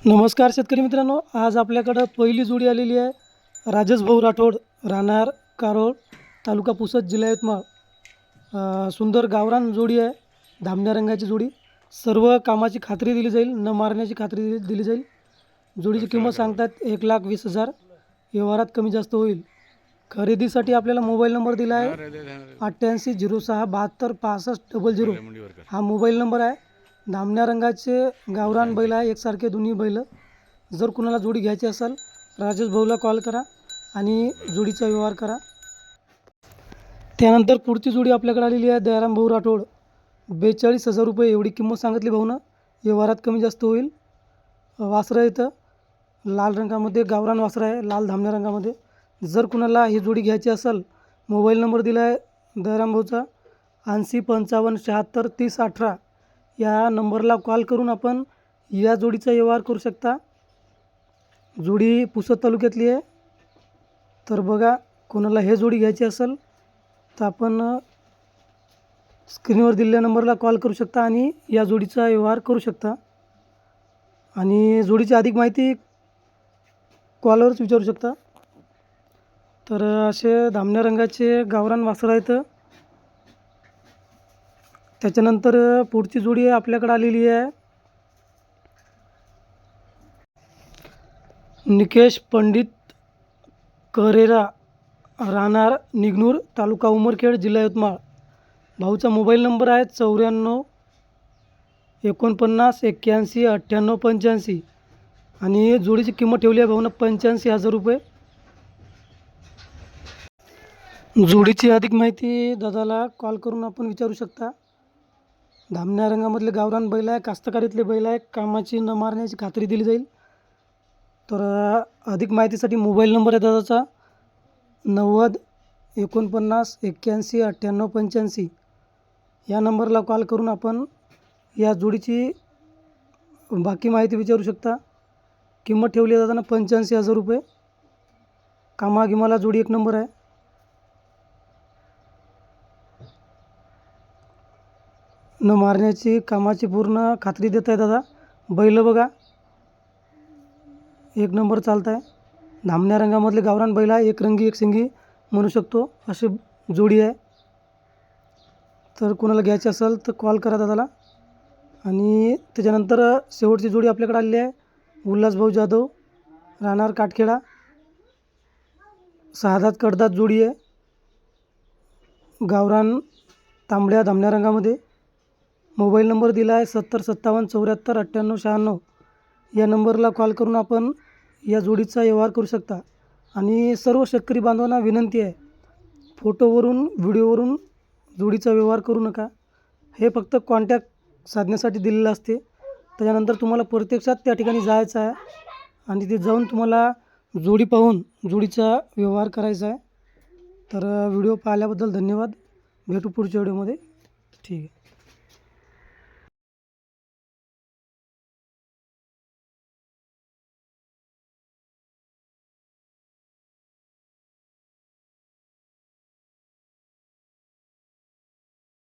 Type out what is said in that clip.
नमस्कार शेतकरी मित्रांनो, आज आपल्याकडं पहिली जोडी आलेली आहे. राजेश भाऊ राठोड, राहणार कारोळ, तालुका पुसद, जिल्हा यवतमाळ. सुंदर गावरान जोडी आहे, धामण्या रंगाची जोडी. सर्व कामाची खात्री दिली जाईल, न मारण्याची खात्री दिली जाईल. जोडीची किंमत सांगतात 1,20,000. व्यवहारात कमी जास्त होईल. खरेदीसाठी आपल्याला मोबाईल नंबर दिला आहे 8806726500. हा मोबाईल नंबर आहे. धामण्या रंगाचे गावरान बैल आहे, एकसारखे दोन्ही बैल. जर कुणाला जोडी घ्यायची असेल, राजेश भाऊला कॉल करा आणि जोडीचा व्यवहार करा. त्यानंतर पुढची जोडी आपल्याकडे आलेली आहे दयाराम भाऊ राठोड. 42,000 रुपये एवढी किंमत सांगितली भाऊनं. व्यवहारात कमी जास्त होईल. वासरं इथं लाल रंगामध्ये गावरान वासरं आहे, लाल धामण्या रंगामध्ये. जर कुणाला ही जोडी घ्यायची असेल, मोबाईल नंबर दिला आहे दयाराम भाऊचा 8055763018. या नंबरला कॉल करून आपण या जोडीचा व्यवहार करू शकता. जोडी पुसद तालुक्यातली आहे. तर बघा, कोणाला हे जोडी घ्यायची असेल तर आपण स्क्रीनवर दिलेल्या नंबरला कॉल करू शकता आणि या जोडीचा व्यवहार करू शकता. आणि जोडीची अधिक माहिती कॉलवरच विचारू शकता. तर असे धामण्या रंगाचे गावरान वासरं आहेत. त्याच्यानंतर पुढची जोडी आपल्याकडे आलेली आहे निकेश पंडित करेरा, राहणार निगनूर, तालुका उमरखेड, जिल्हा यवतमाळ. भाऊचा मोबाईल नंबर आहे 94 49 81 98 85. आणि जोडीची किंमत ठेवली आहे भाऊनं 85,000 रुपये. जोडीची अधिक माहिती दादाला कॉल करून आपण विचारू शकता. धामण्या रंगामधले गावरान बैल आहे, कास्तकारीतले बैल आहे. कामाची न मारण्याची खात्री दिली जाईल. तर अधिक माहितीसाठी मोबाईल नंबर आहे दादाचा 90 49 81 98 85. या नंबरला कॉल करून आपण या जोडीची बाकी माहिती विचारू शकता. किंमत ठेवली आहे दादांना 85,000 रुपये. कामागिमाला जोडी एक नंबर आहे. न मारण्याची कामाची पूर्ण खात्री देत आहे दादा. बैल बघा, एक नंबर चालत आहे. धामण्या रंगामधले गावरान बैल आहे, एक रंगी एक शिंगी म्हणू शकतो, अशी जोडी आहे. तर कोणाला घ्यायची असेल तर कॉल करा दादाला. आणि त्याच्यानंतर शेवटची जोडी आपल्याकडे आलेली आहे उल्हास भाऊ जाधव, राहणार काटखेडा. 6 दात कडदात जोडी आहे, गावरान तांबड्या धामण्या रंगामध्ये. मोबाईल नंबर दिला आहे 70 57 74 98 96. या नंबरला कॉल करून आपण या जोडीचा व्यवहार करू शकता. आणि सर्व शेतकरी बांधवांना विनंती आहे, फोटोवरून व्हिडिओवरून जोडीचा व्यवहार करू नका. हे फक्त कॉन्टॅक्ट साधण्यासाठी दिलेलं असते. त्याच्यानंतर तुम्हाला प्रत्यक्षात त्या ठिकाणी जायचं आहे आणि ते जाऊन तुम्हाला जोडी पाहून जोडीचा व्यवहार करायचा आहे. तर व्हिडिओ पाहिल्याबद्दल धन्यवाद. भेटू पुढच्या व्हिडिओमध्ये. ठीक आहे.